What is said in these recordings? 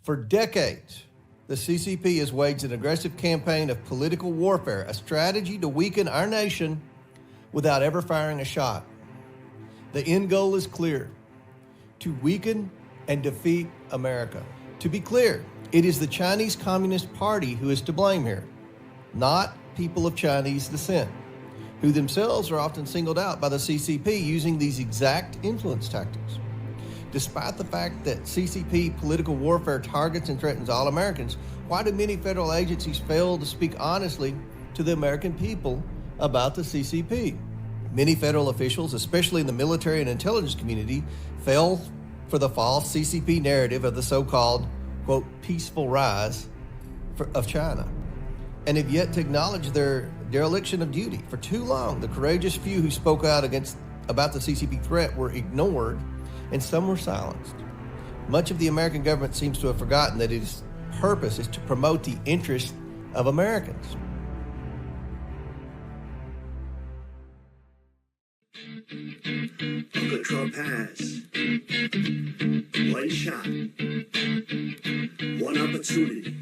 For decades, the CCP has waged an aggressive campaign of political warfare, a strategy to weaken our nation without ever firing a shot. The end goal is clear: to weaken and defeat America. To be clear, it is the Chinese Communist Party who is to blame here, not people of Chinese descent, who themselves are often singled out by the CCP using these exact influence tactics. Despite the fact that CCP political warfare targets and threatens all Americans, why do many federal agencies fail to speak honestly to the American people about the CCP? Many federal officials, especially in the military and intelligence community, fell for the false CCP narrative of the so-called, quote, peaceful rise of China, and have yet to acknowledge their dereliction of duty. For too long, the courageous few who spoke out about the CCP threat were ignored, and some were silenced. Much of the American government seems to have forgotten that its purpose is to promote the interests of Americans. Uncle Trump has one shot, one opportunity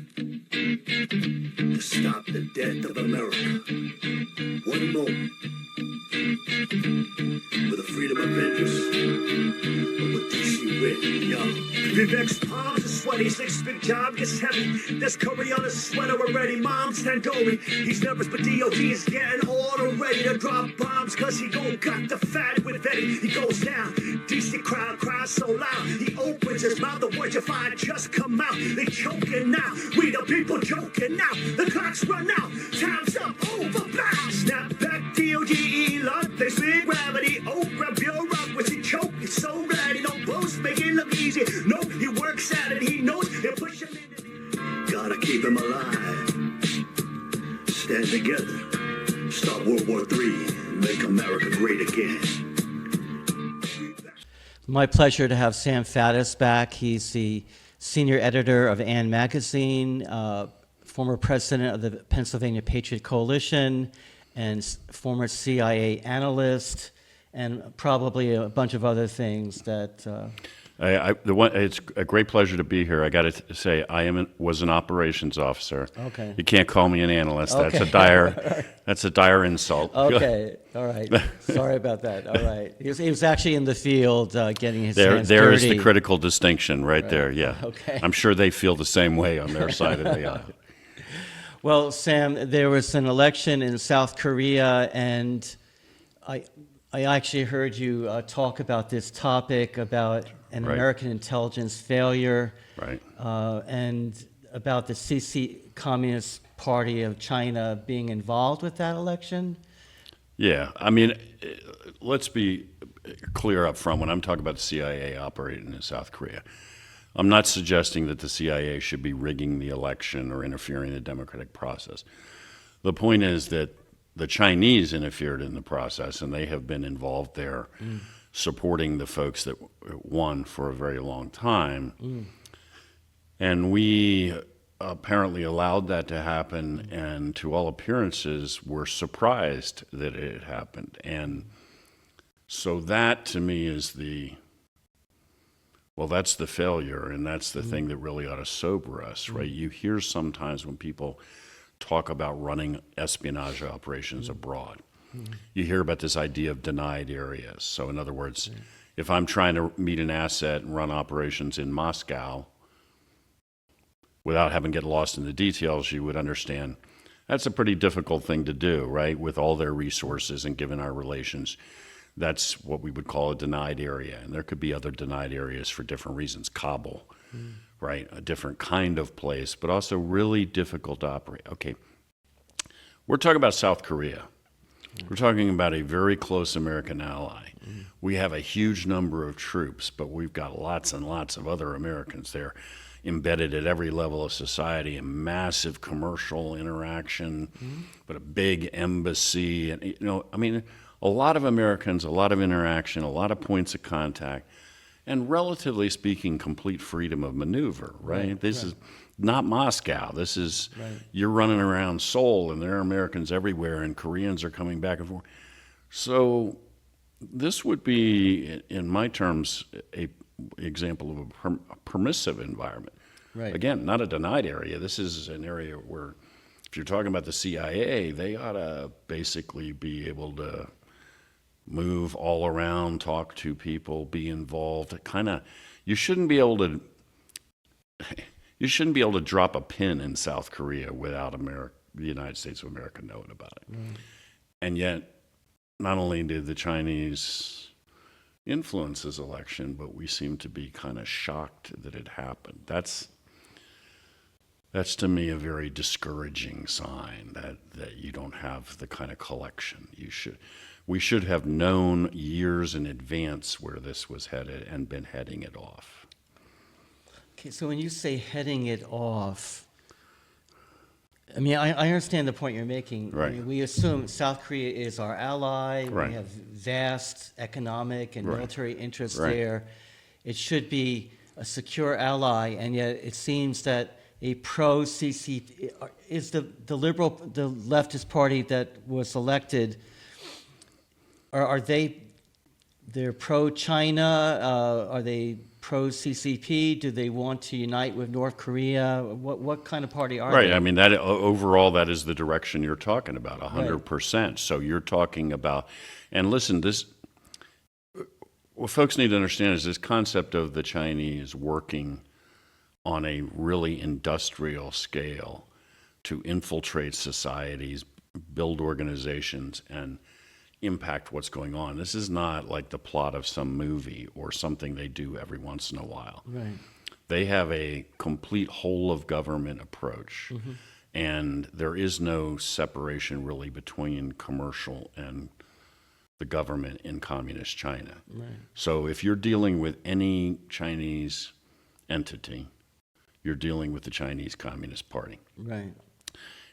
to stop the death of America. One moment with the freedom of interest, but with DC written, yo. Vivek's palms are sweaty, six big job gets heavy. There's curry on his sweater already, mom's tandoori. He's nervous, but DOD is getting order ready to drop bombs, cause he gon' got the fat with Eddie. He goes down, DC crowd cries so loud. He opens his mouth, the words you find just come out. They choking now, we the people joking now. The clock's run out, time's up, over, bow. Snap back, DOD, Elon, they spin gravity. Oh, grab your up, with he choke, he's so ready. No boast, make it look easy. No, he works at it, he knows he'll push him into the... Gotta keep him alive. Stand together. Stop World War III. Make America great again. My pleasure to have Sam Faddis back. He's the senior editor of AND Magazine, former president of the Pennsylvania Patriot Coalition, and former CIA analyst, and probably a bunch of other things that... It's a great pleasure to be here. I got to say, was an operations officer. Okay. You can't call me an analyst. Okay. That's a dire insult. Okay. All right. Sorry about that. All right. He was actually in the field getting his hands There dirty. is the critical distinction right there. Yeah. Okay. I'm sure they feel the same way on their side of the aisle. Well, Sam, there was an election in South Korea, and I actually heard you talk about this topic, about an Right. American intelligence failure, Right. and about the Communist Party of China being involved with that election. Yeah. I mean, let's be clear up front. When I'm talking about the CIA operating in South Korea, I'm not suggesting that the CIA should be rigging the election or interfering in the democratic process. The point is that the Chinese interfered in the process, and they have been involved there, supporting the folks that won for a very long time. And we apparently allowed that to happen, and to all appearances were surprised that it had happened. And so that, to me, is that's the failure, and that's the thing that really ought to sober us, right? You hear sometimes when people talk about running espionage operations abroad, you hear about this idea of denied areas. So in other words, if I'm trying to meet an asset and run operations in Moscow, without having to get lost in the details, you would understand that's a pretty difficult thing to do, right? With all their resources and given our relations, that's what we would call a denied area. And there could be other denied areas for different reasons. Kabul, right? A different kind of place, but also really difficult to operate. Okay, we're talking about South Korea. We're talking about a very close American ally. We have a huge number of troops, but we've got lots and lots of other Americans there embedded at every level of society, and massive commercial interaction, but a big embassy. And, a lot of Americans, a lot of interaction, a lot of points of contact, and relatively speaking, complete freedom of maneuver, right? This is not Moscow. This is, you're running around Seoul, and there are Americans everywhere, and Koreans are coming back and forth. So this would be, in my terms, a example of a permissive environment. Right. Again, not a denied area. This is an area where, if you're talking about the CIA, they ought to basically be able to move all around, talk to people, be involved. You shouldn't be able to. You shouldn't be able to drop a pin in South Korea without the United States of America knowing about it. Mm. And yet, not only did the Chinese influence this election, but we seem to be kind of shocked that it happened. That's to me a very discouraging sign that you don't have the kind of collection you should. We should have known years in advance where this was headed and been heading it off. Okay, so when you say heading it off, I mean, I understand the point you're making. Right. I mean, we assume South Korea is our ally. Right. We have vast economic and Right. military interests Right. there. It should be a secure ally, and yet it seems that a pro-CCP is the leftist party that was elected. Are they're pro-China? Are they pro-CCP? Do they want to unite with North Korea? What kind of party are Right. they? I mean, that overall, that is the direction you're talking about, 100%. So you're talking about, and listen, what folks need to understand is this concept of the Chinese working on a really industrial scale to infiltrate societies, build organizations, and impact what's going on. This is not like the plot of some movie or something they do every once in a while. Right. They have a complete whole of government approach, and there is no separation really between commercial and the government in communist China. Right. So if you're dealing with any Chinese entity, you're dealing with the Chinese Communist Party. Right.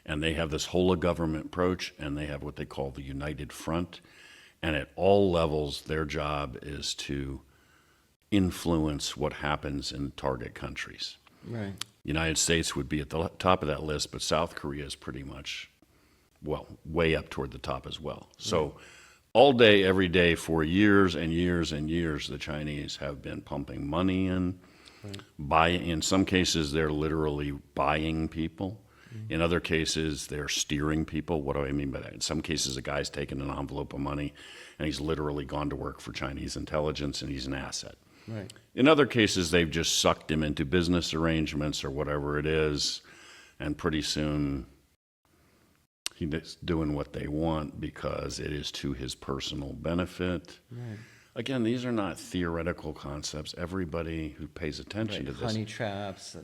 And they have this whole of government approach, and they have what they call the United Front. And at all levels, their job is to influence what happens in target countries. Right. United States would be at the top of that list, but South Korea is pretty much, well, way up toward the top as well. So all day, every day, for years and years and years, the Chinese have been pumping money in. In some cases, they're literally buying people. In other cases, they're steering people. What do I mean by that? In some cases, a guy's taken an envelope of money, and he's literally gone to work for Chinese intelligence, and he's an asset. Right. In other cases, they've just sucked him into business arrangements or whatever it is, and pretty soon he's doing what they want because it is to his personal benefit. Right. Again, these are not theoretical concepts. Everybody who pays attention to this, Honey traps.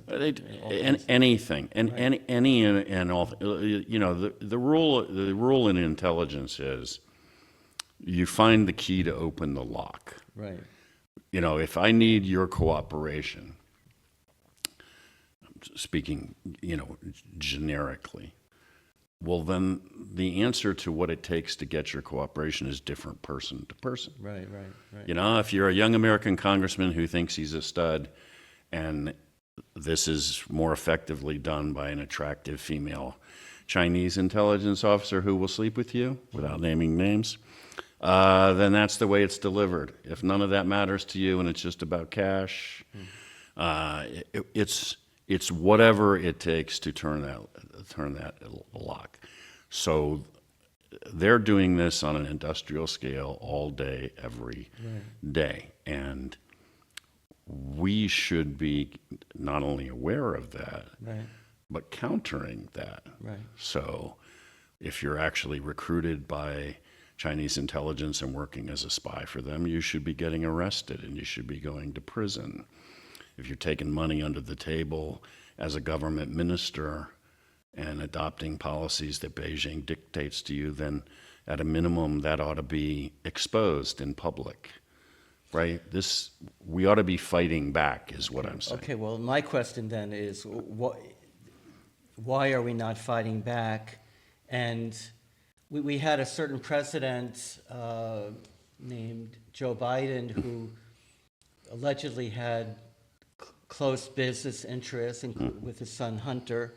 anything, and any and all. You know, the rule in intelligence is you find the key to open the lock. Right. You know, if I need your cooperation, speaking, generically, well, then the answer to what it takes to get your cooperation is different person to person. Right. You know, if you're a young American congressman who thinks he's a stud, and this is more effectively done by an attractive female Chinese intelligence officer who will sleep with you, without naming names, then that's the way it's delivered. If none of that matters to you and it's just about cash, it's whatever it takes to turn that lock. So they're doing this on an industrial scale all day, every day. And we should be not only aware of that, but countering that. Right. So if you're actually recruited by Chinese intelligence and working as a spy for them, you should be getting arrested and you should be going to prison. If you're taking money under the table as a government minister and adopting policies that Beijing dictates to you, then at a minimum that ought to be exposed in public, right? We ought to be fighting back is what I'm saying. Okay, well, my question then is, why are we not fighting back? And we had a certain president named Joe Biden who allegedly had close business interests with his son Hunter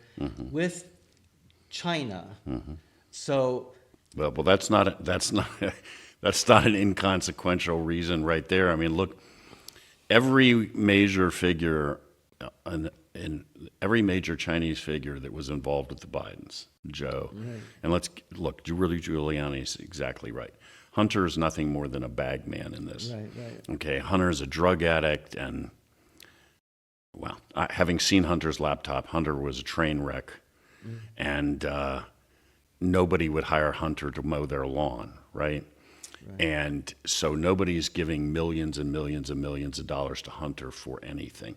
with China. So, well, that's not an inconsequential reason right there. I mean, look, every major figure in every major Chinese figure that was involved with the Bidens, Joe. Right. And let's look, Rudy Giuliani's exactly right. Hunter is nothing more than a bag man in this. Right, right. Okay, Hunter is a drug addict, and well, having seen Hunter's laptop, Hunter was a train wreck, and nobody would hire Hunter to mow their lawn, right? And so nobody's giving millions and millions and millions of dollars to Hunter for anything.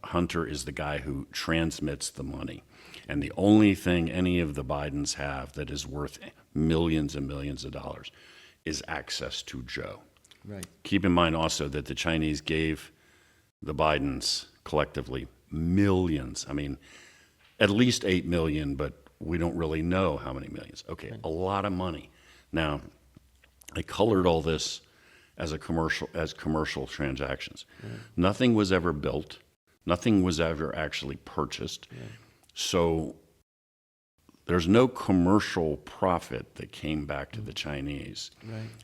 Hunter is the guy who transmits the money. And the only thing any of the Bidens have that is worth millions and millions of dollars is access to Joe. Right. Keep in mind also that the Chinese gave the Bidens collectively millions. I mean, at least 8 million, but we don't really know how many millions. Okay, a lot of money. Now, I colored all this as commercial transactions. Nothing was ever built. Nothing was ever actually purchased. So there's no commercial profit that came back to the Chinese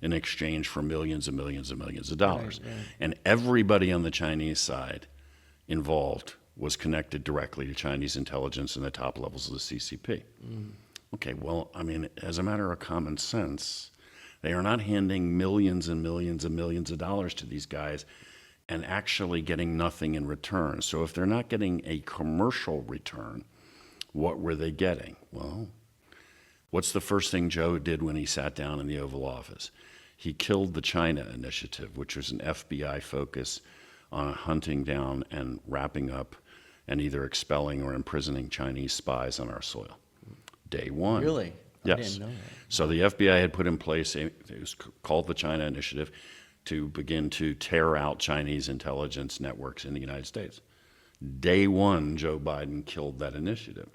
in exchange for millions and millions and millions of dollars. And everybody on the Chinese side involved was connected directly to Chinese intelligence and the top levels of the CCP. Okay, well, I mean, as a matter of common sense, they are not handing millions and millions and millions of dollars to these guys and actually getting nothing in return. So if they're not getting a commercial return, what were they getting? Well, what's the first thing Joe did when he sat down in the Oval Office? He killed the China Initiative, which was an FBI focus on hunting down and wrapping up and either expelling or imprisoning Chinese spies on our soil. Day one. Really? Yes. I didn't know that. So the FBI had put in place, it was called the China Initiative, to begin to tear out Chinese intelligence networks in the United States. Day one, Joe Biden killed that initiative.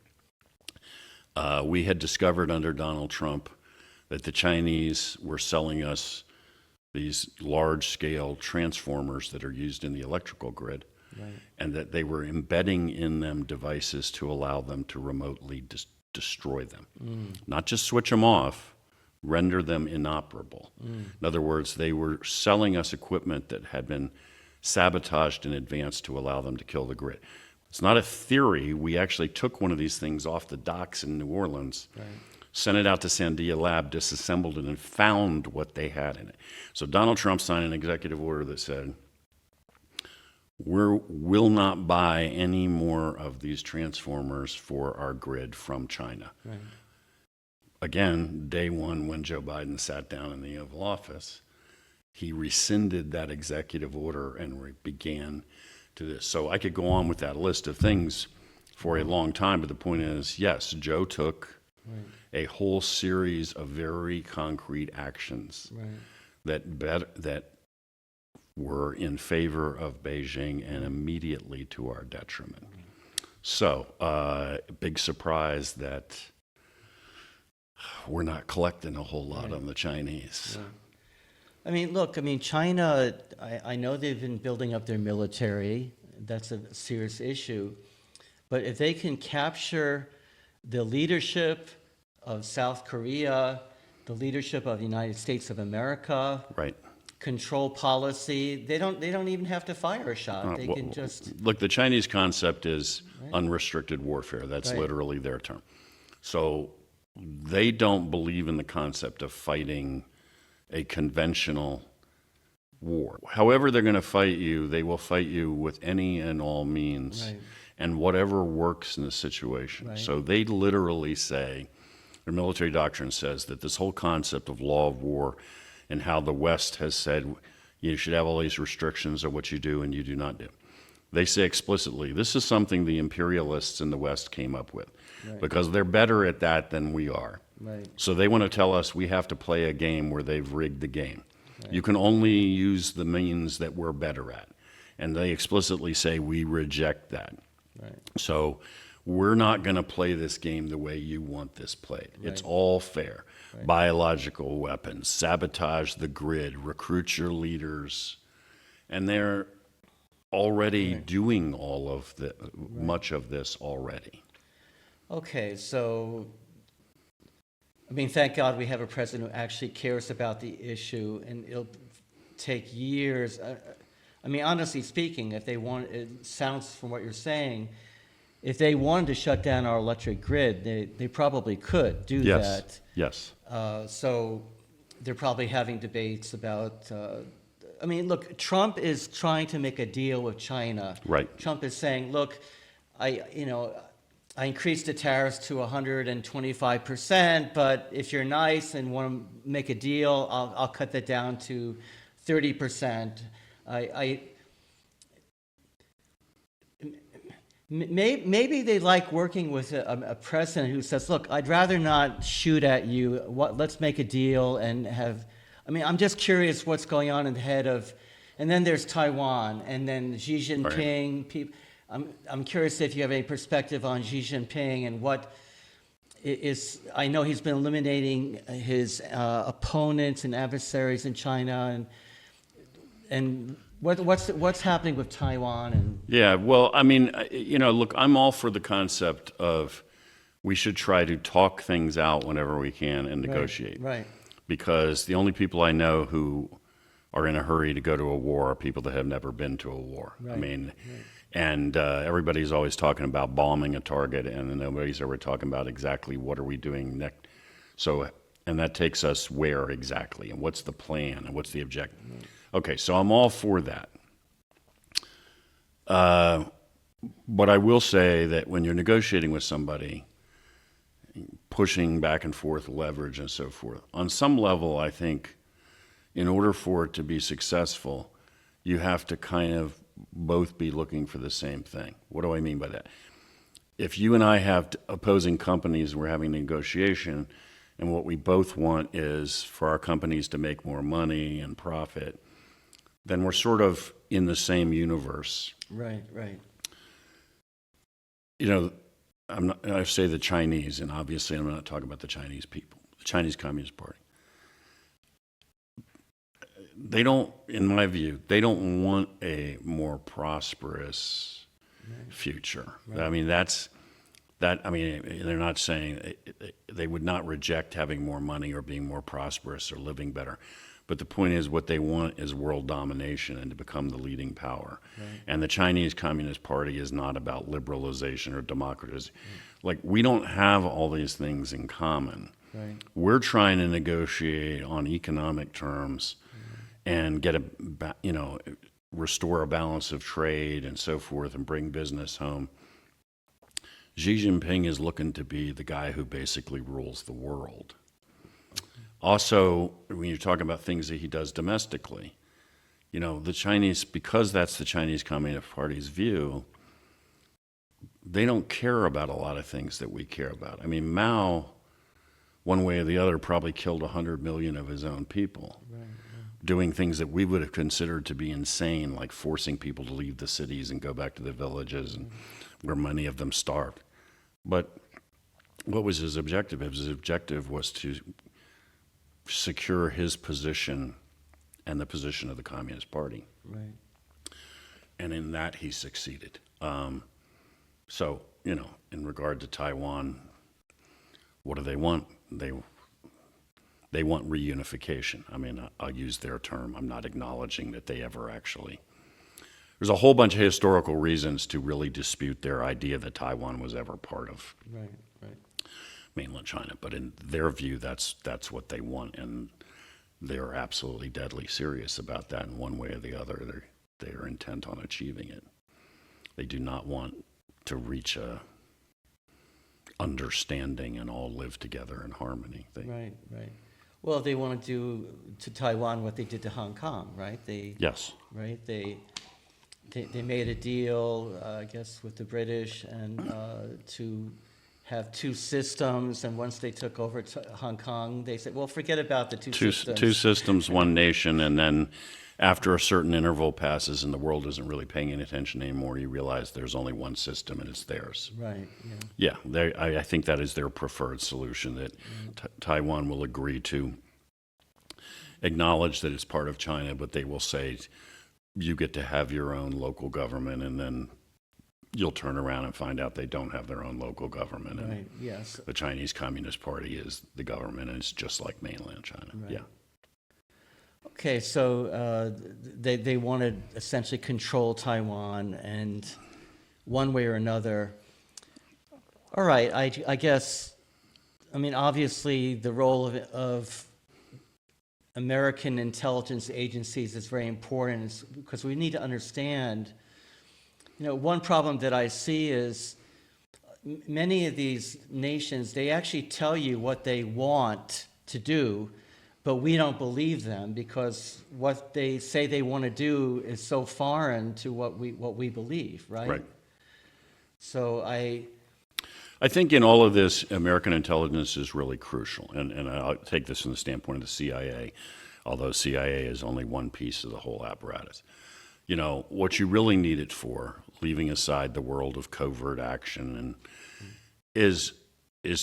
We had discovered under Donald Trump that the Chinese were selling us these large-scale transformers that are used in the electrical grid, and that they were embedding in them devices to allow them to remotely destroy them. Not just switch them off, render them inoperable. In other words, they were selling us equipment that had been sabotaged in advance to allow them to kill the grid. It's not a theory. We actually took one of these things off the docks in New Orleans, sent it out to Sandia Lab, disassembled it, and found what they had in it. So Donald Trump signed an executive order that said, will not buy any more of these transformers for our grid from China. Again, day one, when Joe Biden sat down in the Oval Office, he rescinded that executive order and began to this. So I could go on with that list of things for a long time, but the point is, yes, Joe took a whole series of very concrete actions that were in favor of Beijing and immediately to our detriment. So, big surprise that we're not collecting a whole lot on the Chinese. I mean, look, China, I know they've been building up their military. That's a serious issue. But if they can capture the leadership of South Korea, the leadership of the United States of America, control policy, they don't even have to fire a shot. They can just... Look, the Chinese concept is unrestricted warfare. That's literally their term. So they don't believe in the concept of fighting a conventional war. However they're going to fight you, they will fight you with any and all means and whatever works in the situation. So they literally say, their military doctrine says that this whole concept of law of war and how the West has said you should have all these restrictions of what you do and you do not do. They say explicitly, this is something the imperialists in the West came up with because they're better at that than we are. So they want to tell us we have to play a game where they've rigged the game. You can only use the means that we're better at. And they explicitly say we reject that. So we're not going to play this game the way you want this played. It's all fair. Biological weapons, sabotage the grid, recruit your leaders. And they're already doing all of the much of this already. Okay, so thank God we have a president who actually cares about the issue, and it'll take years. Honestly speaking, if they want, it sounds from what you're saying, if they wanted to shut down our electric grid, they probably could do Yes. that. Yes. So they're probably having debates about. I mean, look, Trump is trying to make a deal with China. Right. Trump is saying, look, I increased the tariffs to 125%, but if you're nice and want to make a deal, I'll cut that down to 30%. Maybe they like working with a president who says, look, I'd rather not shoot at you. Let's make a deal and have. I mean, I'm just curious what's going on in the head of. And then there's Taiwan, and then Xi Jinping. Right. I'm curious if you have any perspective on Xi Jinping and what is. I know he's been eliminating his opponents and adversaries in China, and what's happening with Taiwan and. Yeah, well, I mean, look, I'm all for the concept of we should try to talk things out whenever we can and negotiate. Right. Because the only people I know who are in a hurry to go to a war are people that have never been to a war. Right. I mean, and everybody's always talking about bombing a target, and nobody's ever talking about exactly what are we doing next. So, and that takes us where exactly, and what's the plan, and what's the objective. Right. Okay, so I'm all for that. But I will say that when you're negotiating with somebody, pushing back and forth leverage and so forth, on some level, I think in order for it to be successful, you have to kind of both be looking for the same thing. What do I mean by that? If you and I have opposing companies, we're having a negotiation, and what we both want is for our companies to make more money and profit, then we're sort of in the same universe. Right. I say the Chinese, and obviously I'm not talking about the Chinese people, the Chinese Communist Party. They don't, in my view, they don't want a more prosperous future. Right. I mean, they're not saying, they would not reject having more money or being more prosperous or living better. But the point is, what they want is world domination and to become the leading power. Right. And the Chinese Communist Party is not about liberalization or democratization. Like, we don't have all these things in common. Right. We're trying to negotiate on economic terms and get restore a balance of trade and so forth and bring business home. Xi Jinping is looking to be the guy who basically rules the world. Also, when you're talking about things that he does domestically, the Chinese, because that's the Chinese Communist Party's view, they don't care about a lot of things that we care about. I mean, Mao, one way or the other, probably killed 100 million of his own people, doing things that we would have considered to be insane, like forcing people to leave the cities and go back to the villages, and where many of them starved. But what was his objective? His objective was to secure his position and the position of the Communist Party. Right. And in that, he succeeded. So, in regard to Taiwan, what do they want? They want reunification. I mean, I'll use their term. I'm not acknowledging that they ever actually. There's a whole bunch of historical reasons to really dispute their idea that Taiwan was ever part of mainland China. But in their view, that's what they want, and they're absolutely deadly serious about that. In one way or the other, they are intent on achieving it. They do not want to reach a understanding and all live together in harmony. Right. Well, they want to do to Taiwan what they did to Hong Kong, right? Yes. Right. They made a deal, I guess, with the British and to have two systems. And once they took over Hong Kong, they said, "Well, forget about the two systems." Two systems, one nation, and then after a certain interval passes and the world isn't really paying any attention anymore, you realize there's only one system and it's theirs. Right. Yeah. I think that is their preferred solution. That Taiwan will agree to acknowledge that it's part of China, but they will say, you get to have your own local government, and then you'll turn around and find out they don't have their own local government. Right, And yes. the Chinese Communist Party is the government, and it's just like mainland China. Right. Yeah. Okay, so they want to essentially control Taiwan, and one way or another, All right, I guess, I mean, obviously, the role of American intelligence agencies is very important because we need to understand, one problem that I see is many of these nations, they actually tell you what they want to do, but we don't believe them because what they say they want to do is so foreign to what we believe, right? Right. So I think in all of this, American intelligence is really crucial. And I'll take this from the standpoint of the CIA, although CIA is only one piece of the whole apparatus. What you really need it for, leaving aside the world of covert action, and is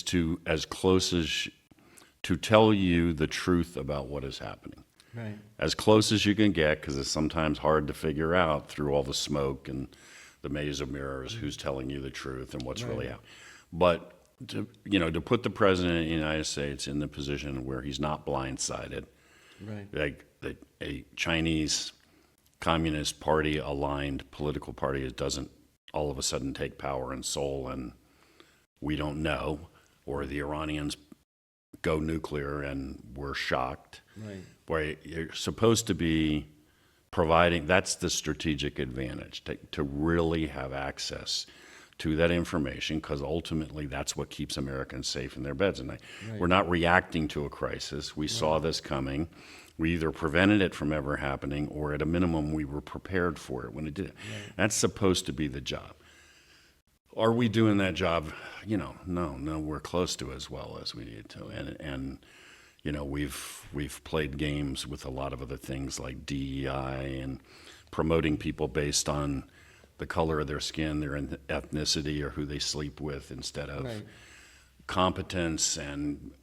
to as close as to tell you the truth about what is happening. right, As close as you can get, because it's sometimes hard to figure out through all the smoke and the maze of mirrors who's telling you the truth and what's really out. But to put the president of the United States in the position where he's not blindsided, right, like a Chinese Communist Party aligned political party doesn't all of a sudden take power in Seoul and we don't know, or the Iranians go nuclear and we're shocked. right, Where you're supposed to be providing, that's the strategic advantage, to really have access to that information, because ultimately that's what keeps Americans safe in their beds at night. Right. We're not reacting to a crisis. We saw this coming. We either prevented it from ever happening, or at a minimum, we were prepared for it when it did. Right. That's supposed to be the job. Are we doing that job? No, we're close to as well as we need to. And we've played games with a lot of other things like DEI and promoting people based on the color of their skin, their ethnicity, or who they sleep with instead of right, competence. And,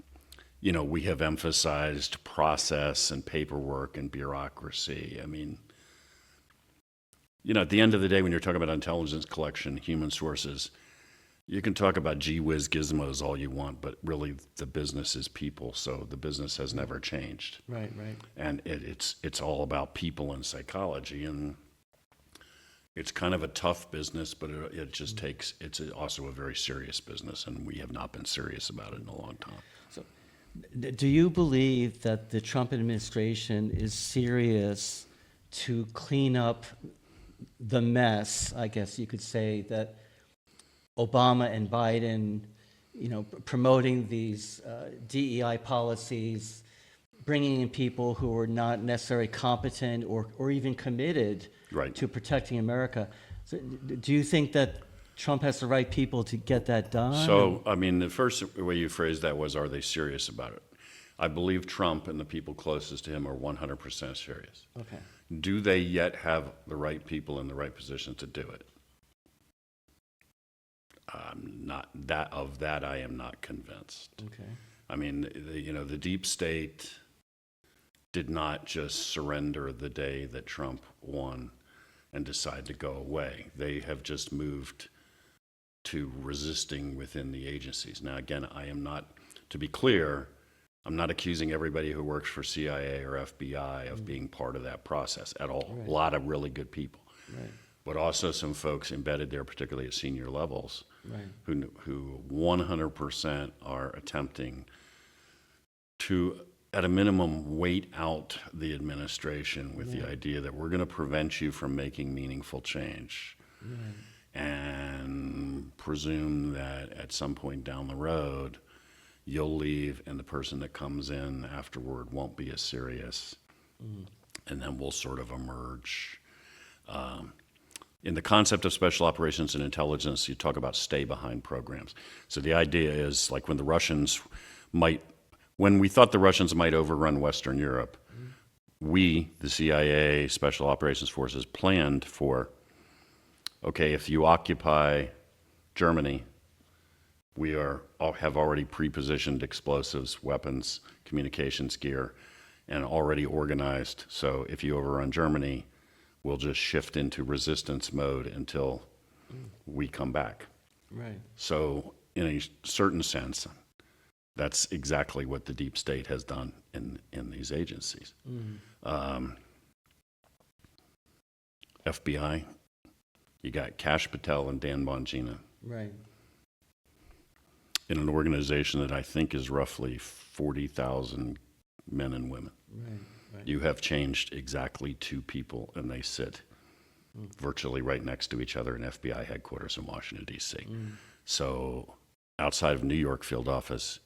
we have emphasized process and paperwork and bureaucracy. I mean, at the end of the day, when you're talking about intelligence collection, human sources, you can talk about gee whiz gizmos all you want, but really the business is people. So the business has never changed. right, And it's all about people and psychology. And it's kind of a tough business, but it just takes, it's also a very serious business. And we have not been serious about it in a long time. So, do you believe that the Trump administration is serious to clean up the mess, I guess you could say, that Obama and Biden, promoting these DEI policies, bringing in people who are not necessarily competent or even committed Right. to protecting America? So, do you think that Trump has the right people to get that done? So, I mean, the first way you phrased that was, are they serious about it? I believe Trump and the people closest to him are 100% serious. Okay. Do they yet have the right people in the right position to do it? Not that of that I am not convinced. Okay. I mean, the deep state did not just surrender the day that Trump won and decide to go away. They have just moved to resisting within the agencies. Now, again, I am not, to be clear, I'm not accusing everybody who works for CIA or FBI of being part of that process at all. Right. A lot of really good people. Right. But also some folks embedded there, particularly at senior levels, Right. who 100% are attempting to, at a minimum, wait out the administration with the idea that we're going to prevent you from making meaningful change, and presume that at some point down the road, you'll leave and the person that comes in afterward won't be as serious, and then we'll sort of emerge. In the concept of special operations and intelligence, you talk about stay-behind programs. So the idea is, like when we thought the Russians might overrun Western Europe, we, the CIA, Special Operations Forces, planned for, okay, if you occupy Germany, we have already pre-positioned explosives, weapons, communications gear, and already organized. So if you overrun Germany, we'll just shift into resistance mode until we come back. Right. So in a certain sense, that's exactly what the deep state has done in these agencies. FBI, you got Kash Patel and Dan Bongino. Right. in an organization that I think is roughly 40,000 men and women. Right. You have changed exactly 2 people, and they sit virtually right next to each other in FBI headquarters in Washington, D.C. So outside of New York field office,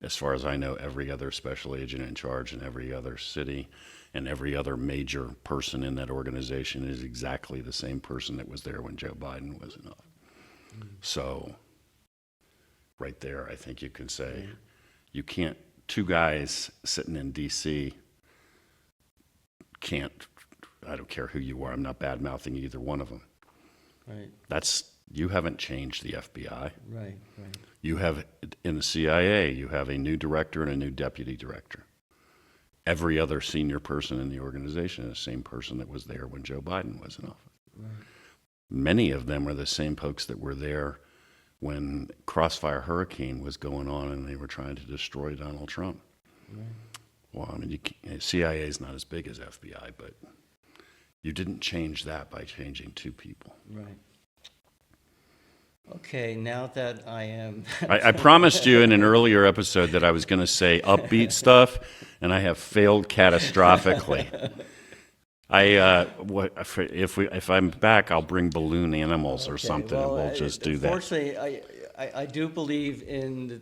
as far as I know, every other special agent in charge in every other city and every other major person in that organization is exactly the same person that was there when Joe Biden was in office. So right there, I think you can say you can't, 2 guys sitting in D.C. can't, I don't care who you are, I'm not bad-mouthing either one of them. Right. You haven't changed the FBI. Right. You have, in the CIA, you have a new director and a new deputy director. Every other senior person in the organization is the same person that was there when Joe Biden was in office. Right. Many of them are the same folks that were there when Crossfire Hurricane was going on and they were trying to destroy Donald Trump. Right. Well, I mean, CIA is not as big as FBI, but you didn't change that by changing 2 people. Right. Okay, now that I am... I promised you in an earlier episode that I was going to say upbeat stuff, and I have failed catastrophically. If I'm back, I'll bring balloon animals or something, and we'll just do that. Unfortunately, I do believe in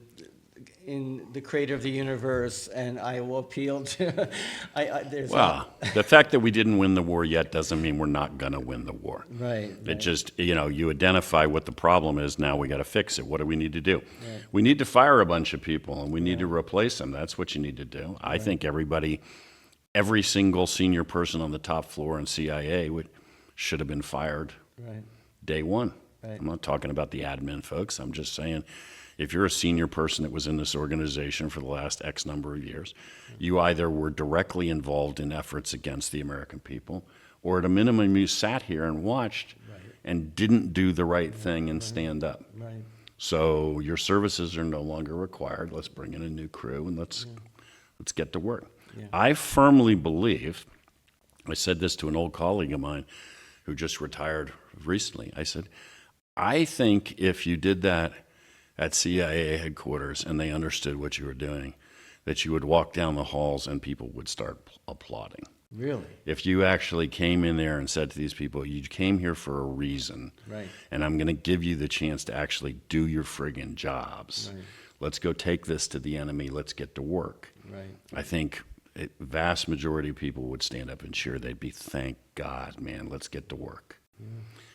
the creator of the universe, and I will appeal to... The fact that we didn't win the war yet doesn't mean we're not going to win the war. Right. It just, you identify what the problem is, now we got to fix it. What do we need to do? Right. We need to fire a bunch of people, and we need to replace them. That's what you need to do. I think every single senior person on the top floor in CIA should have been fired day one. Right. I'm not talking about the admin folks. I'm just saying, if you're a senior person that was in this organization for the last X number of years, you either were directly involved in efforts against the American people, or at a minimum you sat here and watched and didn't do the right thing and stand up. Right. So your services are no longer required. Let's bring in a new crew and let's get to work. Yeah. I firmly believe, I said this to an old colleague of mine who just retired recently. I said, I think if you did that at CIA headquarters and they understood what you were doing, that you would walk down the halls and people would start applauding. Really? If you actually came in there and said to these people, you came here for a reason, Right. and I'm going to give you the chance to actually do your friggin' jobs. Right. Let's go take this to the enemy. Let's get to work. Right. I think a vast majority of people would stand up and cheer. They'd be, thank God, man, let's get to work.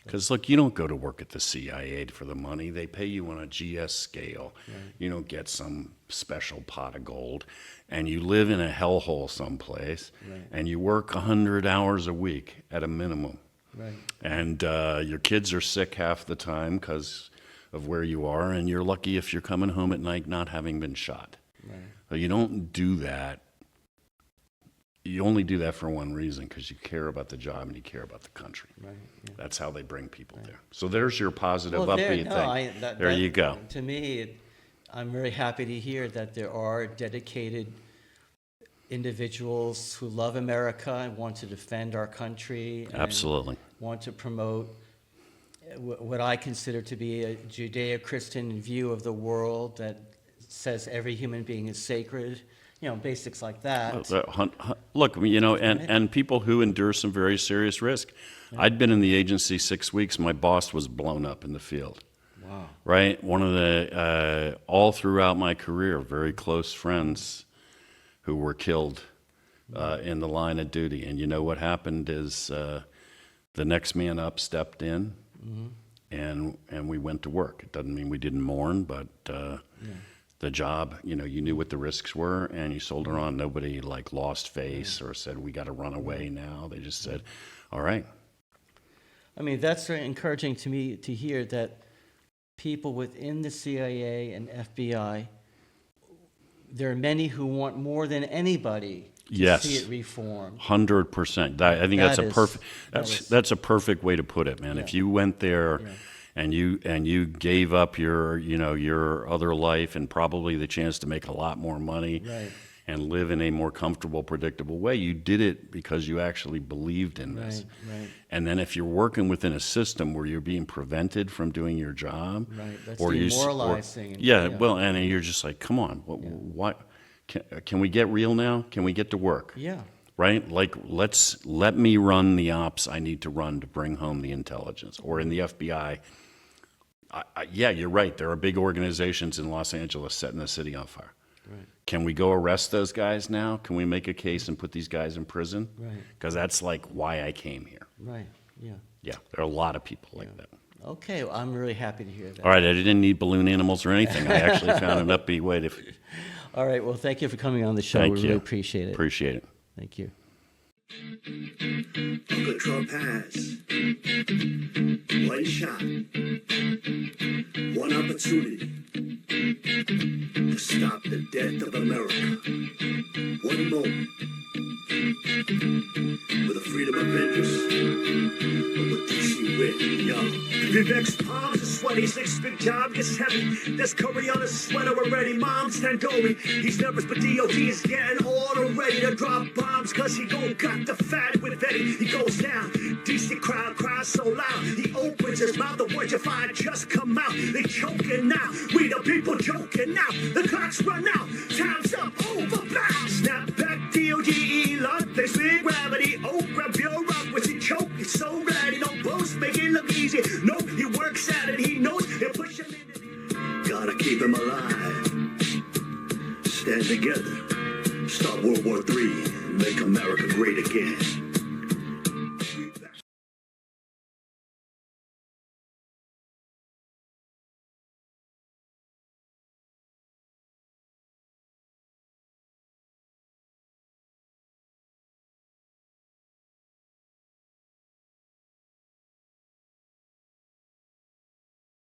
Because, look, you don't go to work at the CIA for the money. They pay you on a GS scale. Right. You don't get some special pot of gold. And you live in a hellhole someplace, Right. and you work 100 hours a week at a minimum. Right. And your kids are sick half the time because of where you are, and you're lucky if you're coming home at night not having been shot. Right. So you don't do that. You only do that for one reason, because you care about the job and you care about the country. Right. Yeah. That's how they bring people there. So there's your positive Well, upbeat thing. There you go. To me, I'm very happy to hear that there are dedicated individuals who love America and want to defend our country. And Absolutely. want to promote what I consider to be a Judeo-Christian view of the world that says every human being is sacred. Basics like that. Look, and people who endure some very serious risk. Yeah. I'd been in the agency 6 weeks. My boss was blown up in the field. Wow. Right? One of the, all throughout my career, very close friends who were killed in the line of duty. And you know what happened is the next man up stepped in, and we went to work. It doesn't mean we didn't mourn, but the job, you knew what the risks were, and you soldiered on. Nobody lost face or said, we got to run away now. They just said, all right. I mean, that's very encouraging to me to hear that people within the CIA and FBI, there are many who want more than anybody to see it reformed. 100%. I think that's a perfect way to put it, man. Yeah. If you went there and you gave up your other life and probably the chance to make a lot more money, right. and live in a more comfortable, predictable way. You did it because you actually believed in this. Right. And then if you're working within a system where you're being prevented from doing your job, Right, that's or demoralizing. well, and you're just like, come on, what can we get real now? Can we get to work? Yeah. Right? Like, let me run the ops I need to run to bring home the intelligence. Or in the FBI, yeah, you're right. There are big organizations in Los Angeles setting the city on fire. Right. Can we go arrest those guys now? Can we make a case and put these guys in prison? Right. Because that's like why I came here. Right. Yeah. Yeah, there are a lot of people like that. Okay, well, I'm really happy to hear that. All right, I didn't need balloon animals or anything. I actually found an upbeat way to. All right, well, thank you for coming on the show. Thank We you. really appreciate it. Appreciate it. Thank you. Uncle Trump has one shot, one opportunity to stop the death of America. One moment with the freedom of interest, but with DC writ, yo. Vivek's palms are sweaty, six-big job gets heavy. There's curry on his sweater already, mom's tandoori. He's nervous, but DOD is getting order ready to drop bombs, cause he gon' got the fat with Betty. He goes down, DC crowd cries so loud. He opens his mouth, the words you find just come out. They choking now, we the people joking now. The clock's run out, time's up, over, bound. Snap back, DOD, Elon, they spin gravity. Oh, grab your up, was he choke? He's so ready, no boast, make it look easy. No, he works at it, he knows he'll push him in. Gotta keep him alive. Stand together, start World War III, make America great again.